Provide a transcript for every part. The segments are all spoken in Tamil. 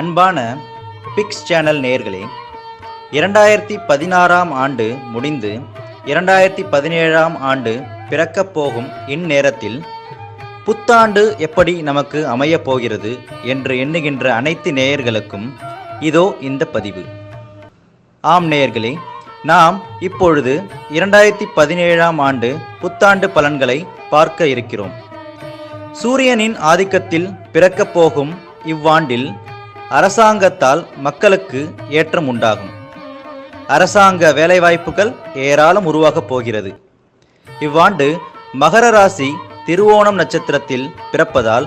அன்பான பிக்ஸ் சேனல் நேயர்களே, 2016ஆம் ஆண்டு முடிந்து 2017ஆம் ஆண்டு பிறக்கப் போகும் இந்நேரத்தில் புத்தாண்டு எப்படி நமக்கு அமையப் போகிறது என்று எண்ணுகின்ற அனைத்து நேயர்களுக்கும் இதோ இந்த பதிவு. ஆம் நேயர்களே, நாம் இப்பொழுது 2017ஆம் ஆண்டு புத்தாண்டு பலன்களை பார்க்க இருக்கிறோம். சூரியனின் ஆதிக்கத்தில் பிறக்கப் போகும் இவ்வாண்டில் அரசாங்கத்தால் மக்களுக்கு ஏற்றம் உண்டாகும். அரசாங்க வேலைவாய்ப்புகள் ஏராளம் உருவாகப் போகிறது. இவ்வாண்டு மகர ராசி திருவோணம் நட்சத்திரத்தில் பிறப்பதால்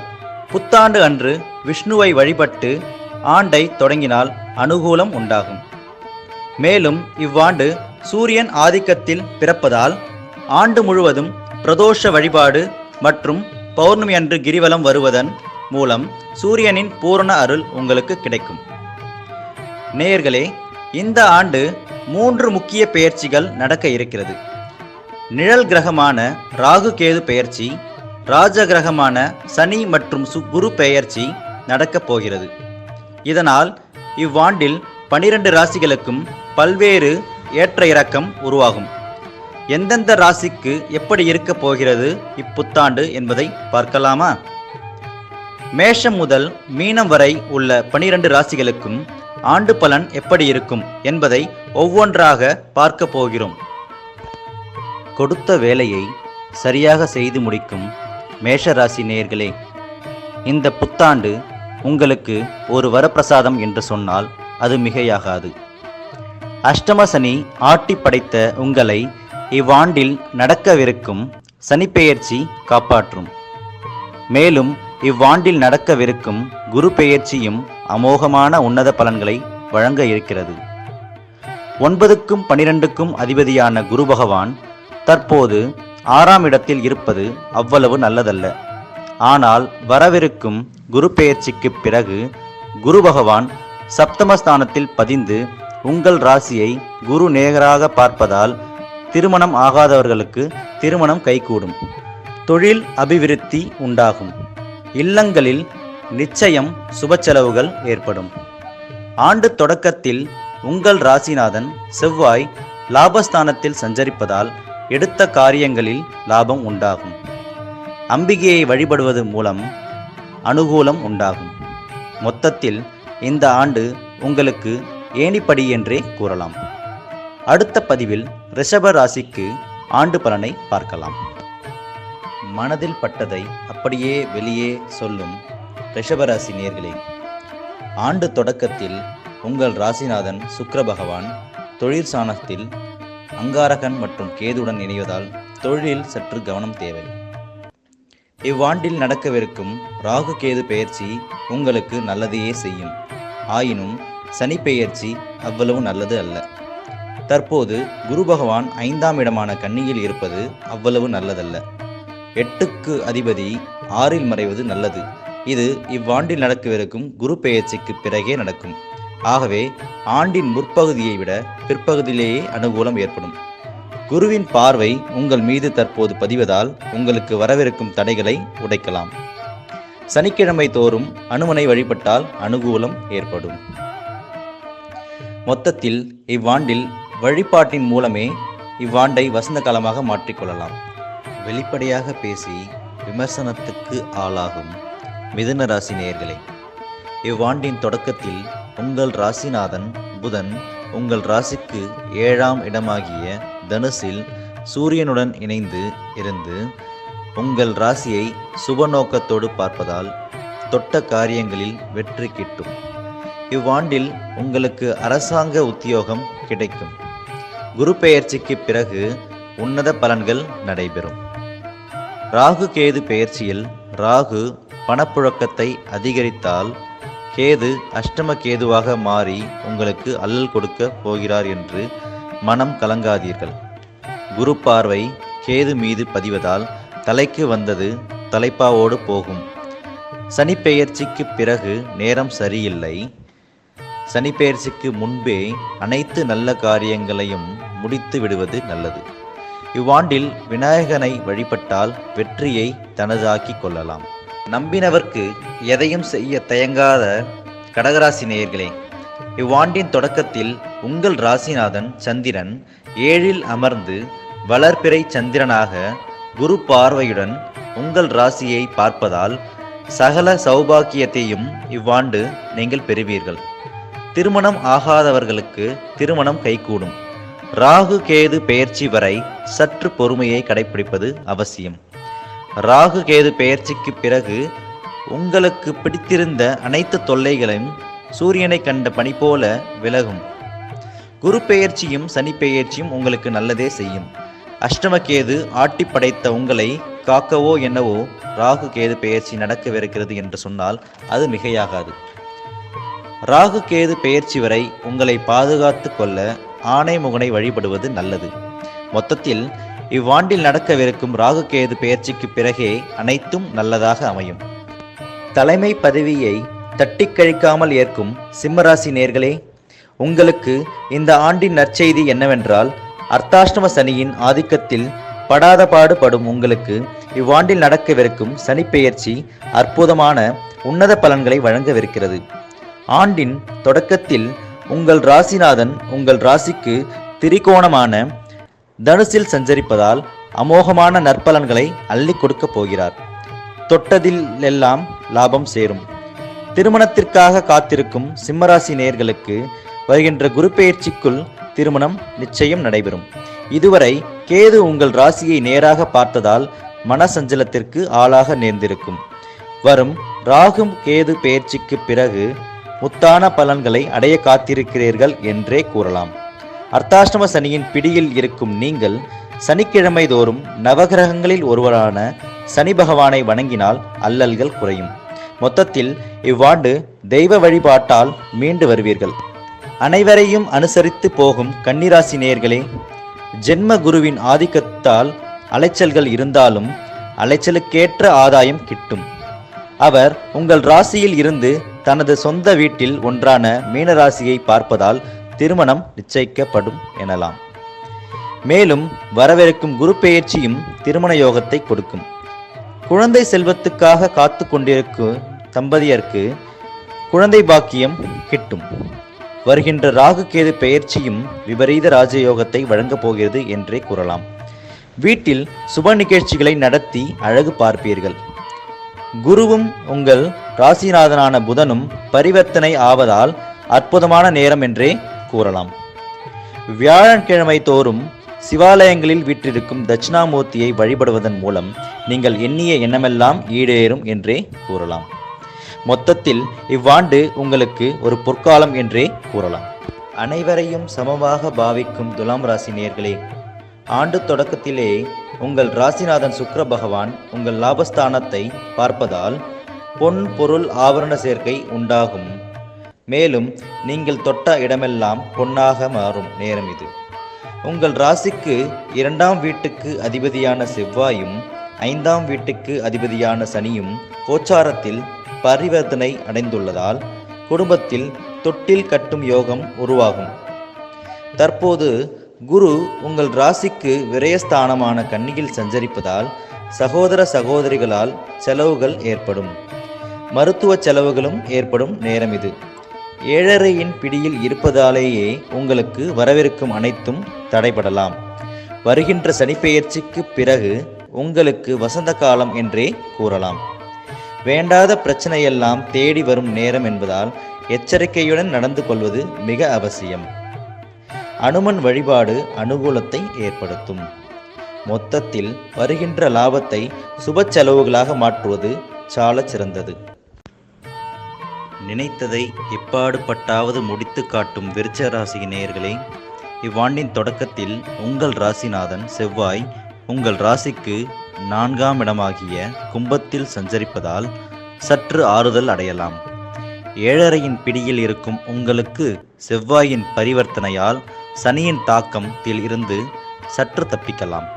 புத்தாண்டு அன்று விஷ்ணுவை வழிபட்டு ஆண்டை தொடங்கினால் அனுகூலம் உண்டாகும். மேலும் இவ்வாண்டு சூரியன் ஆதிக்கத்தில் பிறப்பதால் ஆண்டு முழுவதும் பிரதோஷ வழிபாடு மற்றும் பௌர்ணமி அன்று கிரிவலம் வருவதன் மூலம் சூரியனின் பூரண அருள் உங்களுக்கு கிடைக்கும். நேயர்களே, இந்த ஆண்டு 3 முக்கிய பெயர்ச்சிகள் நடக்க இருக்கிறது. நிழல் கிரகமான ராகு கேது பெயர்ச்சி, ராஜ கிரகமான சனி மற்றும் குரு பெயர்ச்சி நடக்கப் போகிறது. இதனால் இவ்வாண்டில் 12 ராசிகளுக்கும் பல்வேறு ஏற்ற இறக்கம் உருவாகும். எந்தெந்த ராசிக்கு எப்படி இருக்க போகிறது இப்புத்தாண்டு என்பதை பார்க்கலாமா? மேஷம் முதல் மீனம் வரை உள்ள 12 ராசிகளுக்கும் ஆண்டு பலன் எப்படி இருக்கும் என்பதை ஒவ்வொன்றாக பார்க்க போகிறோம். கொடுத்த வேலையை சரியாக செய்து முடிக்கும் மேஷராசி நேயர்களே, இந்த புத்தாண்டு உங்களுக்கு ஒரு வரப்பிரசாதம் என்று சொன்னால் அது மிகையாகாது. அஷ்டம சனி ஆட்டி படைத்த உங்களை இவ்வாண்டில் நடக்கவிருக்கும் சனிப்பெயர்ச்சி காப்பாற்றும். மேலும் இவ்வாண்டில் நடக்கவிருக்கும் குரு பெயர்ச்சியும் அமோகமான உன்னத பலன்களை வழங்க இருக்கிறது. 9க்கும் 12க்கும் அதிபதியான குரு பகவான் தற்போது 6ஆம் இடத்தில் இருப்பது அவ்வளவு நல்லதல்ல. ஆனால் வரவிருக்கும் குரு பெயர்ச்சிக்கு பிறகு குரு பகவான் சப்தமஸ்தானத்தில் பதிந்து உங்கள் ராசியை குரு நேராக பார்ப்பதால் திருமணம் ஆகாதவர்களுக்கு திருமணம் கைகூடும். தொழில் அபிவிருத்தி உண்டாகும். இல்லங்களில் நிச்சயம் சுப செலவுகள் ஏற்படும். ஆண்டு தொடக்கத்தில் உங்கள் ராசிநாதன் செவ்வாய் லாபஸ்தானத்தில் சஞ்சரிப்பதால் எடுத்த காரியங்களில் லாபம் உண்டாகும். அம்பிகையை வழிபடுவது மூலம் அனுகூலம் உண்டாகும். மொத்தத்தில் இந்த ஆண்டு உங்களுக்கு ஏணிப்படி என்றே கூறலாம். அடுத்த பதிவில் ரிஷப ராசிக்கு ஆண்டு பலனை பார்க்கலாம். மனதில் பட்டதை அப்படியே வெளியே சொல்லும் ரிஷபராசி நேயர்களே, ஆண்டு தொடக்கத்தில் உங்கள் ராசிநாதன் சுக்கிர பகவான் தொழில் சாணத்தில் அங்காரகன் மற்றும் கேதுடன் இணைவதால் தொழிலில் சற்று கவனம் தேவை. இவ்வாண்டில் நடக்கவிருக்கும் ராகு கேது பெயர்ச்சி உங்களுக்கு நல்லதையே செய்யும். ஆயினும் சனி பெயர்ச்சி அவ்வளவு நல்லது அல்ல. தற்போது குரு பகவான் 5ஆம் இடமான கன்னியில் இருப்பது அவ்வளவு நல்லதல்ல. 8க்கு அதிபதி 6இல் மறைவது நல்லது. இது இவ்வாண்டில் நடக்கவிருக்கும் குரு பெயர்ச்சிக்கு பிறகே நடக்கும். ஆகவே ஆண்டின் முற்பகுதியை விட பிற்பகுதியிலேயே அனுகூலம் ஏற்படும். குருவின் பார்வை உங்கள் மீது தற்போது பதிவதால் உங்களுக்கு வரவிருக்கும் தடைகளை உடைக்கலாம். சனிக்கிழமை தோறும் அனுமனை வழிபட்டால் அனுகூலம் ஏற்படும். மொத்தத்தில் இவ்வாண்டில் வழிபாட்டின் மூலமே இவ்வாண்டை வசந்த காலமாக மாற்றிக்கொள்ளலாம். வெளிப்படையாக பேசி விமர்சனத்துக்கு ஆளாகும் மிதுன ராசி நேயர்களே, இவ்வாண்டின் தொடக்கத்தில் உங்கள் ராசிநாதன் புதன் உங்கள் ராசிக்கு 7ஆம் இடமாகிய தனுசில் சூரியனுடன் இணைந்து இருந்து உங்கள் ராசியை சுபநோக்கத்தோடு பார்ப்பதால் தொட்ட காரியங்களில் வெற்றி கிட்டும். இவ்வாண்டில் உங்களுக்கு அரசாங்க உத்தியோகம் கிடைக்கும். குரு பெயர்ச்சிக்கு பிறகு உன்னத பலன்கள் நடைபெறும். ராகு கேது பெயர்ச்சியில் ராகு பணப்புழக்கத்தை அதிகரித்தால் கேது அஷ்டம கேதுவாக மாறி உங்களுக்கு அல்லல் கொடுக்க போகிறார் என்று மனம் கலங்காதீர்கள். குரு பார்வை கேது மீது பதிவதால் தலைக்கு வந்தது தலைப்பாவோடு போகும். சனி பெயர்ச்சிக்கு பிறகு நேரம் சரியில்லை. சனி பெயர்ச்சிக்கு முன்பே அனைத்து நல்ல காரியங்களையும் முடித்து விடுவது நல்லது. இவ்வாண்டில் விநாயகனை வழிபட்டால் வெற்றியை தனதாக்கி கொள்ளலாம். நம்பினவர்க்கு எதையும் செய்ய தயங்காத கடகராசி நேயர்களே, இவ்வாண்டின் தொடக்கத்தில் உங்கள் ராசிநாதன் சந்திரன் 7ல் அமர்ந்து வளர்பிறை சந்திரனாக குரு பார்வையுடன் உங்கள் ராசியை பார்ப்பதால் சகல சௌபாக்கியத்தையும் இவ்வாண்டு நீங்கள் பெறுவீர்கள். திருமணம் ஆகாதவர்களுக்கு திருமணம் கைகூடும். ராகு கேது பெயர்ச்சி வரை சற்று பொறுமையை கடைபிடிப்பது அவசியம். ராகு கேது பெயர்ச்சிக்கு பிறகு உங்களுக்கு பிடித்திருந்த அனைத்து தொல்லைகளையும் சூரியனை கண்ட பனி போல விலகும். குரு பெயர்ச்சியும் சனி பெயர்ச்சியும் உங்களுக்கு நல்லதே செய்யும். அஷ்டமகேது ஆட்டி படைத்த உங்களை காக்கவோ என்னவோ ராகு கேது பெயர்ச்சி நடக்கவிருக்கிறது என்று சொன்னால் அது மிகையாகாது. ராகு கேது பெயர்ச்சி வரை உங்களை பாதுகாத்து கொள்ள ஆனை முகனை வழிபடுவது நல்லது. மொத்தத்தில் இவ்வாண்டில் நடக்கவிருக்கும் ராகு கேது பெயர்ச்சிக்கு பிறகே அனைத்தும் நல்லதாக அமையும். தலைமை பதவியை தட்டி கழிக்காமல் ஏற்கும் சிம்மராசி நேர்களே, உங்களுக்கு இந்த ஆண்டின் நற்செய்தி என்னவென்றால், அர்த்தாஷ்டம சனியின் ஆதிக்கத்தில் படாத பாடுபடும் உங்களுக்கு இவ்வாண்டில் நடக்கவிருக்கும் சனி பெயர்ச்சி அற்புதமான உன்னத பலன்களை வழங்கவிருக்கிறது. ஆண்டின் தொடக்கத்தில் உங்கள் ராசிநாதன் உங்கள் ராசிக்கு திரிகோணமான தனுசில் சஞ்சரிப்பதால் அமோகமான நற்பலன்களை அள்ளி கொடுக்கப் போகிறார். தொட்டதில் எல்லாம் லாபம் சேரும். திருமணத்திற்காக காத்திருக்கும் சிம்மராசி நேயர்களுக்கு வருகின்ற குரு பெயர்ச்சிக்குள் திருமணம் நிச்சயம் நடைபெறும். இதுவரை கேது உங்கள் ராசியை நேராக பார்த்ததால் மனசஞ்சலத்திற்கு ஆளாக நேர்ந்திருக்கும். வரும் ராகு கேது பெயர்ச்சிக்கு பிறகு முத்தான பலன்களை அடைய காத்திருக்கிறீர்கள் என்றே கூறலாம். அர்த்தாஷ்டம சனியின் பிடியில் இருக்கும் நீங்கள் சனிக்கிழமை தோறும் நவகிரகங்களில் ஒருவரான சனி பகவானை வணங்கினால் அல்லல்கள் குறையும். மொத்தத்தில் இவ்வாண்டு தெய்வ வழிபாட்டால் மீண்டு வருவீர்கள். அனைவரையும் அனுசரித்து போகும் கன்னிராசி நேயர்களே, ஜென்ம குருவின் ஆதிக்கத்தால் அலைச்சல்கள் இருந்தாலும் அலைச்சலுக்கேற்ற ஆதாயம் கிட்டும். அவர் உங்கள் ராசியில் இருந்து தனது சொந்த வீட்டில் ஒன்றான மீனராசியை பார்ப்பதால் திருமணம் நிச்சயிக்கப்படும் எனலாம். மேலும் வரவிருக்கும் குரு பெயர்ச்சியும் திருமண யோகத்தை கொடுக்கும். குழந்தை செல்வத்துக்காக காத்து கொண்டிருக்கும் தம்பதியருக்கு குழந்தை பாக்கியம் கிட்டும். வருகின்ற ராகு கேது பெயர்ச்சியும் விபரீத ராஜயோகத்தை வழங்கப் போகிறது என்றே கூறலாம். வீட்டில் சுப நிகழ்ச்சிகளை நடத்தி அழகு பார்ப்பீர்கள். குருவும் உங்கள் ராசிநாதனான புதனும் பரிவர்த்தனை ஆவதால் அற்புதமான நேரம் என்றே கூறலாம். வியாழக்கிழமை தோறும் சிவாலயங்களில் வீற்றிருக்கும் தட்சிணாமூர்த்தியை வழிபடுவதன் மூலம் நீங்கள் எண்ணிய எண்ணமெல்லாம் ஈடேறும் என்றே கூறலாம். மொத்தத்தில் இவ்வாண்டு உங்களுக்கு ஒரு பொற்காலம் என்றே கூறலாம். அனைவரையும் சமமாக பாவிக்கும் துலாம் ராசி நேயர்களே, ஆண்டு தொடக்கத்திலே உங்கள் ராசிநாதன் சுக்கிர பகவான் உங்கள் லாபஸ்தானத்தை பார்ப்பதால் பொன் பொருள் ஆபரண சேர்க்கை உண்டாகும். மேலும் நீங்கள் தொட்ட இடமெல்லாம் பொன்னாக மாறும் நேரம் இது. உங்கள் ராசிக்கு 2ஆம் வீட்டுக்கு அதிபதியான செவ்வாயும் 5ஆம் வீட்டுக்கு அதிபதியான சனியும் கோச்சாரத்தில் பரிவர்த்தனை அடைந்துள்ளதால் குடும்பத்தில் தொட்டில் கட்டும் யோகம் உருவாகும். தற்போது குரு உங்கள் ராசிக்கு விரயஸ்தானமான கன்னியில் சஞ்சரிப்பதால் சகோதர சகோதரிகளால் செலவுகள் ஏற்படும். மருத்துவ செலவுகளும் ஏற்படும் நேரம் இது. ஏழரையின் பிடியில் இருப்பதாலேயே உங்களுக்கு வரவிருக்கும் அனைத்தும் தடைபடலாம். வருகின்ற சனிப்பெயர்ச்சிக்கு பிறகு உங்களுக்கு வசந்த காலம் என்றே கூறலாம். வேண்டாத பிரச்சனையெல்லாம் தேடி வரும் நேரம் என்பதால் எச்சரிக்கையுடன் நடந்து கொள்வது மிக அவசியம். அனுமன் வழிபாடு அனுகூலத்தை ஏற்படுத்தும். மொத்தத்தில் வருகின்ற லாபத்தை சுப செலவுகளாக மாற்றுவது சால சிறந்தது. நினைத்ததை எப்பாடுபட்டாவது முடித்து காட்டும் விருச்சிக ராசி நேயர்களே, இவ்வாண்டின் தொடக்கத்தில் உங்கள் ராசிநாதன் செவ்வாய் உங்கள் ராசிக்கு 4ஆம் இடமாகிய கும்பத்தில் சஞ்சரிப்பதால் சற்று ஆறுதல் அடையலாம். ஏழரையின் பிடியில் இருக்கும் உங்களுக்கு செவ்வாயின் பரிவர்த்தனையால் சனியின் தாக்கத்தில் இருந்து சற்று தப்பிக்கலாம்.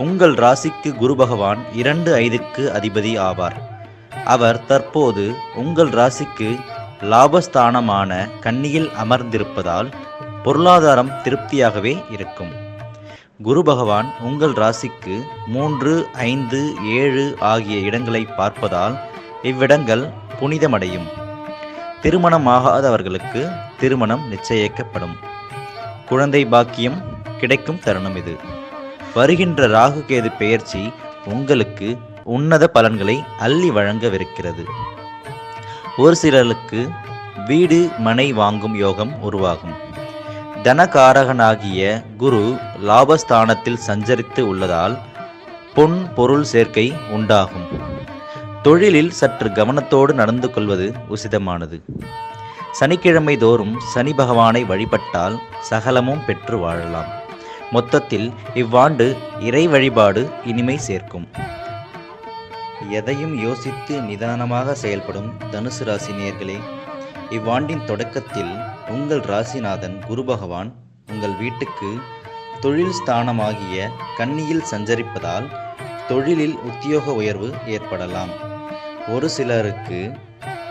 உங்கள் ராசிக்கு குரு பகவான் 2-5க்கு அதிபதி ஆவார். அவர் தற்போது உங்கள் ராசிக்கு லாபஸ்தானமான கன்னியில் அமர்ந்திருப்பதால் பொருளாதாரம் திருப்தியாகவே இருக்கும். குரு பகவான் உங்கள் ராசிக்கு 3, 5, 7 ஆகிய இடங்களை பார்ப்பதால் இவ்விடங்கள் புனிதமடையும். திருமணமாகாதவர்களுக்கு திருமணம் நிச்சயிக்கப்படும். குழந்தை பாக்கியம் கிடைக்கும் தருணம் இது. வருகின்ற ராகு கேது பெயர்ச்சி உங்களுக்கு உன்னத பலன்களை அள்ளி வழங்கவிருக்கிறது. ஒரு சிலருக்கு வீடு மனை வாங்கும் யோகம் உருவாகும். தனகாரகனாகிய குரு லாபஸ்தானத்தில் சஞ்சரித்து உள்ளதால் பொன் பொருள் சேர்க்கை உண்டாகும். தொழிலில் சற்று கவனத்தோடு நடந்து கொள்வது உசிதமானது. சனிக்கிழமை தோறும் சனி பகவானை வழிபட்டால் சகலமும் பெற்று வாழலாம். மொத்தத்தில் இவ்வாண்டு இறை வழிபாடு இனிமை சேர்க்கும். எதையும் யோசித்து நிதானமாக செயல்படும் தனுசு ராசி நேயர்களே, இவ்வாண்டின் தொடக்கத்தில் உங்கள் ராசிநாதன் குரு பகவான் உங்கள் வீட்டுக்கு தொழில் ஸ்தானமாகிய கன்னியில் சஞ்சரிப்பதால் தொழிலில் உத்தியோக உயர்வு ஏற்படலாம். ஒரு சிலருக்கு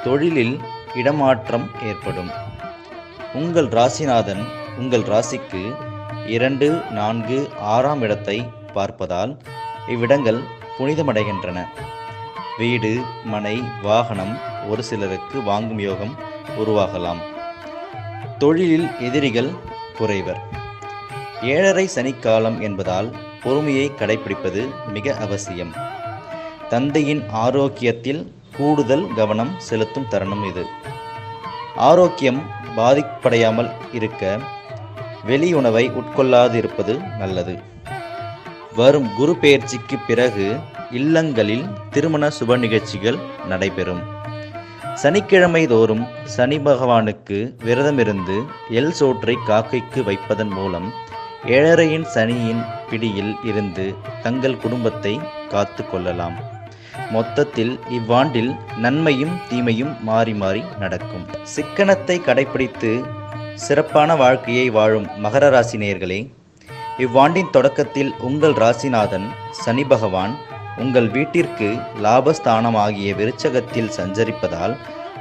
தொழிலில் இடமாற்றம் ஏற்படும். உங்கள் ராசிநாதன் உங்கள் ராசிக்கு 2, 4, 6ஆம் இடத்தை பார்ப்பதால் இவ்விடங்கள் புனிதமடைகின்றன. வீடு மனை வாகனம் ஒரு சிலருக்கு வாங்கும் யோகம் உருவாகலாம். தொழிலில் எதிரிகள் குறைவர். 7.5 சனிக்காலம் என்பதால் பொறுமையை கடைபிடிப்பது மிக அவசியம். தந்தையின் ஆரோக்கியத்தில் கூடுதல் கவனம் செலுத்தும் தருணம் இது. ஆரோக்கியம் பாதிப்படையாமல் இருக்க வெளியுணவை உட்கொள்ளாது இருப்பது நல்லது. வரும் குரு பெயர்ச்சிக்கு பிறகு இல்லங்களில் திருமண சுப நிகழ்ச்சிகள் நடைபெறும். சனிக்கிழமை தோறும் சனி பகவானுக்கு விரதமிருந்து எல் சோற்றை காக்கைக்கு வைப்பதன் மூலம் 7.5 சனியின் பிடியில் இருந்து தங்கள் குடும்பத்தை காத்து கொள்ளலாம். மொத்தத்தில் இவ்வாண்டில் நன்மையும் தீமையும் மாறி மாறி நடக்கும். சிக்கனத்தை கடைபிடித்து சிறப்பான வாழ்க்கையை வாழும் மகர ராசி நேயர்களே, இவ்வாண்டின் தொடக்கத்தில் உங்கள் ராசிநாதன் சனி பகவான் உங்கள் வீட்டிற்கு லாபஸ்தானமாகிய விருச்சகத்தில் சஞ்சரிப்பதால்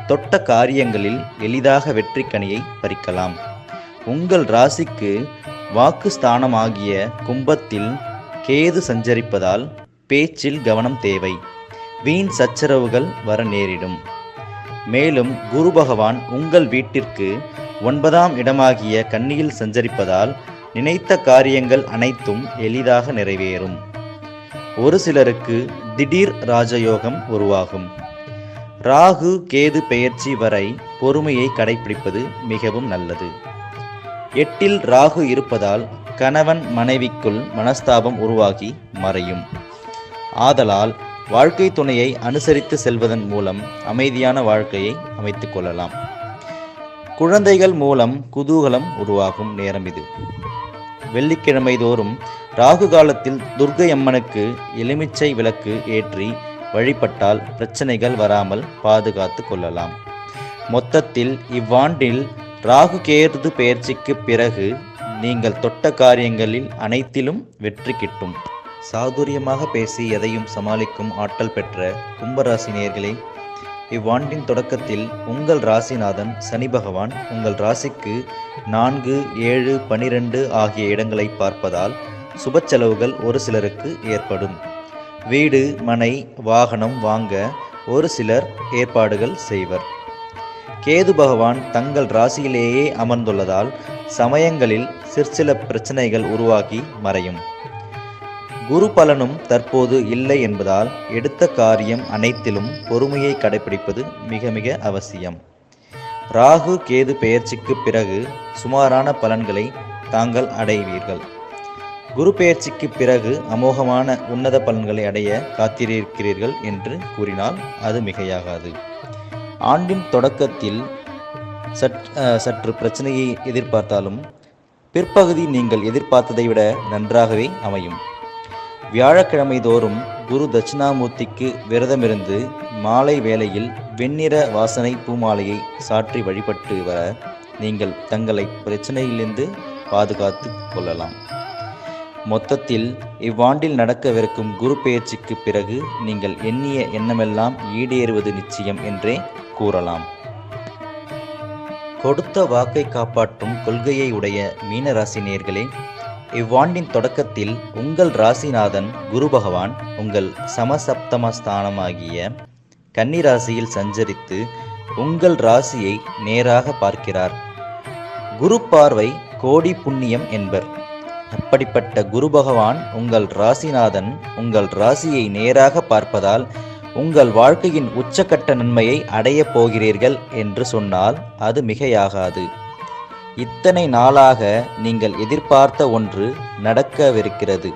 தொட்ட காரியங்களில் எளிதாக வெற்றி கனியை பறிக்கலாம். உங்கள் ராசிக்கு வாக்கு ஸ்தானமாகிய கும்பத்தில் கேது சஞ்சரிப்பதால் பேச்சில் கவனம் தேவை. வீண் சச்சரவுகள் வர நேரிடும். மேலும் குரு பகவான் உங்கள் வீட்டிற்கு 9ஆம் இடமாகிய கன்னியில் சஞ்சரிப்பதால் நினைத்த காரியங்கள் அனைத்தும் எளிதாக நிறைவேறும். ஒரு சிலருக்கு திடீர் ராஜயோகம் உருவாகும். ராகு கேது பெயர்ச்சி வரை பொறுமையை கடைபிடிப்பது மிகவும் நல்லது. 8இல் ராகு இருப்பதால் கணவன் மனைவிக்குள் மனஸ்தாபம் உருவாகி மறையும். ஆதலால் வாழ்க்கை துணையை அனுசரித்து செல்வதன் மூலம் அமைதியான வாழ்க்கையை அமைத்துக் கொள்ளலாம். குழந்தைகள் மூலம் குதூகலம் உருவாகும் நேரம் இது. வெள்ளிக்கிழமை தோறும் ராகு காலத்தில் துர்க்கை அம்மனுக்கு எலுமிச்சை விளக்கு ஏற்றி வழிபட்டால் பிரச்சனைகள் வராமல் பாதுகாத்து கொள்ளலாம். மொத்தத்தில் இவ்வாண்டில் ராகு கேது பெயர்ச்சிக்கு பிறகு நீங்கள் தொட்ட காரியங்களில் அனைத்திலும் வெற்றி கிட்டும். சாதுரியமாக பேசி எதையும் சமாளிக்கும் ஆற்றல் பெற்ற கும்பராசி நேயர்களே, இவ்வாண்டின் தொடக்கத்தில் உங்கள் ராசிநாதன் சனி பகவான் உங்கள் ராசிக்கு 4, 7, 12 ஆகிய இடங்களை பார்ப்பதால் சுப செலவுகள் ஒரு சிலருக்கு ஏற்படும். வீடு மனை வாகனம் வாங்க ஒரு சிலர் ஏற்பாடுகள் செய்வர். கேது பகவான் தங்கள் ராசியிலேயே அமர்ந்துள்ளதால் சமயங்களில் சிற்சில பிரச்சனைகள் உருவாகி மறையும். குரு பலனும் தற்போது இல்லை என்பதால் எடுத்த காரியம் அனைத்திலும் பொறுமையை கடைபிடிப்பது மிக மிக அவசியம். ராகு கேது பெயர்ச்சிக்கு பிறகு சுமாரான பலன்களை தாங்கள் அடைவீர்கள். குரு பெயர்ச்சிக்கு பிறகு அமோகமான உன்னத பலன்களை அடைய காத்திருக்கிறீர்கள் என்று கூறினால் அது மிகையாகாது. ஆண்டின் தொடக்கத்தில் சற்று பிரச்சனையை எதிர்பார்த்தாலும் பிற்பகுதி நீங்கள் எதிர்பார்த்ததை விட நன்றாகவே அமையும். வியாழக்கிழமை தோறும் குரு தட்சிணாமூர்த்திக்கு விரதமிருந்து மாலை வேளையில் வெண்ணிற வாசனை பூமாலையை சாற்றி வழிபட்டு வர நீங்கள் தங்களை பிரச்சனையிலிருந்து பாதுகாத்து கொள்ளலாம். மொத்தத்தில் இவ்வாண்டில் நடக்கவிருக்கும் குரு பெயர்ச்சிக்கு பிறகு நீங்கள் எண்ணிய எண்ணமெல்லாம் ஈடேறுவது நிச்சயம் என்றே கூறலாம். கொடுத்த வாக்கை காப்பாற்றும் கொள்கையை உடைய மீனராசி நேயர்களே, இவ்வாண்டின் தொடக்கத்தில் உங்கள் ராசிநாதன் குரு பகவான் உங்கள் சமசப்தமஸ்தானமாகிய கன்னி ராசியில் சஞ்சரித்து உங்கள் ராசியை நேராக பார்க்கிறார். குரு பார்வை கோடி புண்ணியம் என்பர். அப்படிப்பட்ட குரு பகவான் உங்கள் ராசிநாதன் உங்கள் ராசியை நேராக பார்ப்பதால் உங்கள் வாழ்க்கையின் உச்சக்கட்ட நன்மையை அடையப் போகிறீர்கள் என்று சொன்னால் அது மிகையாகாது. இத்தனை நாளாக நீங்கள் எதிர்பார்த்த ஒன்று நடக்கவிருக்கிறது.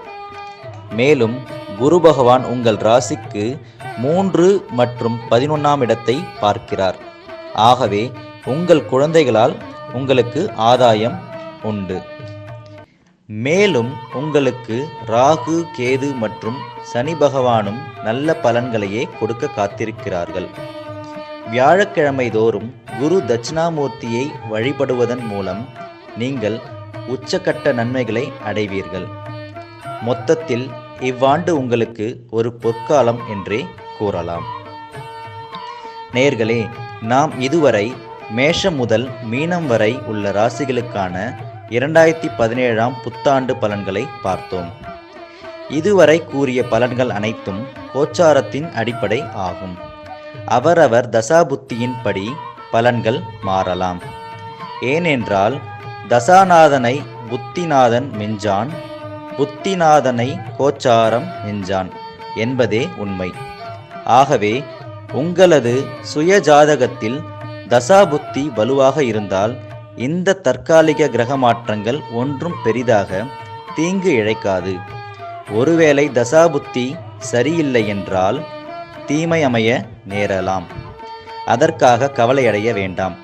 மேலும் குரு பகவான் உங்கள் ராசிக்கு 3 மற்றும் 11ஆம் இடத்தை பார்க்கிறார். ஆகவே உங்கள் குழந்தைகளால் உங்களுக்கு ஆதாயம் உண்டு. மேலும் உங்களுக்கு ராகு, கேது மற்றும் சனி பகவானும் நல்ல பலன்களையே கொடுக்க காத்திருக்கிறார்கள். வியாழக்கிழமை தோறும் குரு தட்சிணாமூர்த்தியை வழிபடுவதன் மூலம் நீங்கள் உச்சக்கட்ட நன்மைகளை அடைவீர்கள். மொத்தத்தில் இவ்வாண்டு உங்களுக்கு ஒரு பொற்காலம் என்றே கூறலாம். நேயர்களே, நாம் இதுவரை மேஷம் முதல் மீனம் வரை உள்ள ராசிகளுக்கான 2017ஆம் புத்தாண்டு பலன்களை பார்த்தோம். இதுவரை கூறிய பலன்கள் அனைத்தும் கோச்சாரத்தின் அடிப்படை ஆகும். அவரவர் தசாபுத்தியின் படி பலன்கள் மாறலாம். ஏனென்றால் தசாநாதனை புத்திநாதன் மெஞ்சான், புத்திநாதனை கோச்சாரம் மெஞ்சான் என்பதே உண்மை. ஆகவே உங்களது சுய ஜாதகத்தில் தசாபுத்தி வலுவாக இருந்தால் இந்த தற்காலிக கிரக மாற்றங்கள் ஒன்றும் பெரிதாக தீங்கு இழைக்காது. ஒருவேளை தசாபுத்தி சரியில்லை என்றால் தீமை அமைய நேரலாம். அதற்காக கவலையடைய வேண்டாம்.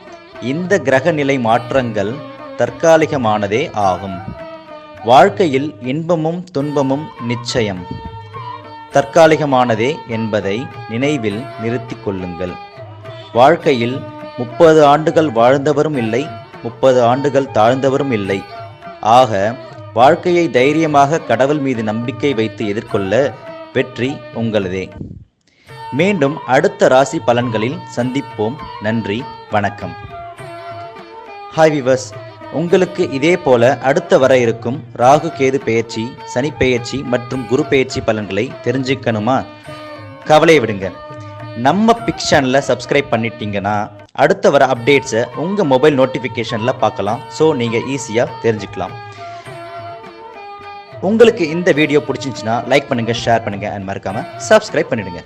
இந்த கிரக நிலை மாற்றங்கள் தற்காலிகமானதே ஆகும். வாழ்க்கையில் இன்பமும் துன்பமும் நிச்சயம் தற்காலிகமானதே என்பதை நினைவில் நிறுத்திக் கொள்ளுங்கள். வாழ்க்கையில் 30 ஆண்டுகள் வாழ்ந்தவரும் இல்லை, 30 ஆண்டுகள் தாழ்ந்தவரும் இல்லை. ஆக வாழ்க்கையை தைரியமாக கடவுள் மீது நம்பிக்கை வைத்து எதிர்கொள்ள வெற்றி உங்களதே. மீண்டும் அடுத்த ராசி பலன்களில் சந்திப்போம். நன்றி, வணக்கம். ஹாய் விவர்ஸ், உங்களுக்கு இதே போல அடுத்த வர இருக்கும் ராகு, கேது பெயர்ச்சி, சனி பெயர்ச்சி மற்றும் குரு பெயர்ச்சி பலன்களை தெரிஞ்சுக்கணுமா? கவலையை விடுங்க. நம்ம பிக் சேனலை சப்ஸ்கிரைப் பண்ணிட்டீங்கன்னா அடுத்த வர அப்டேட்ஸை உங்கள் மொபைல் நோட்டிஃபிகேஷனில் பார்க்கலாம். ஸோ நீங்கள் ஈஸியாக தெரிஞ்சுக்கலாம். உங்களுக்கு இந்த வீடியோ பிடிச்சிருந்துச்சுன்னா லைக் பண்ணுங்கள், ஷேர் பண்ணுங்கள் அண்ட் மறக்காமல் சப்ஸ்கிரைப் பண்ணிடுங்க.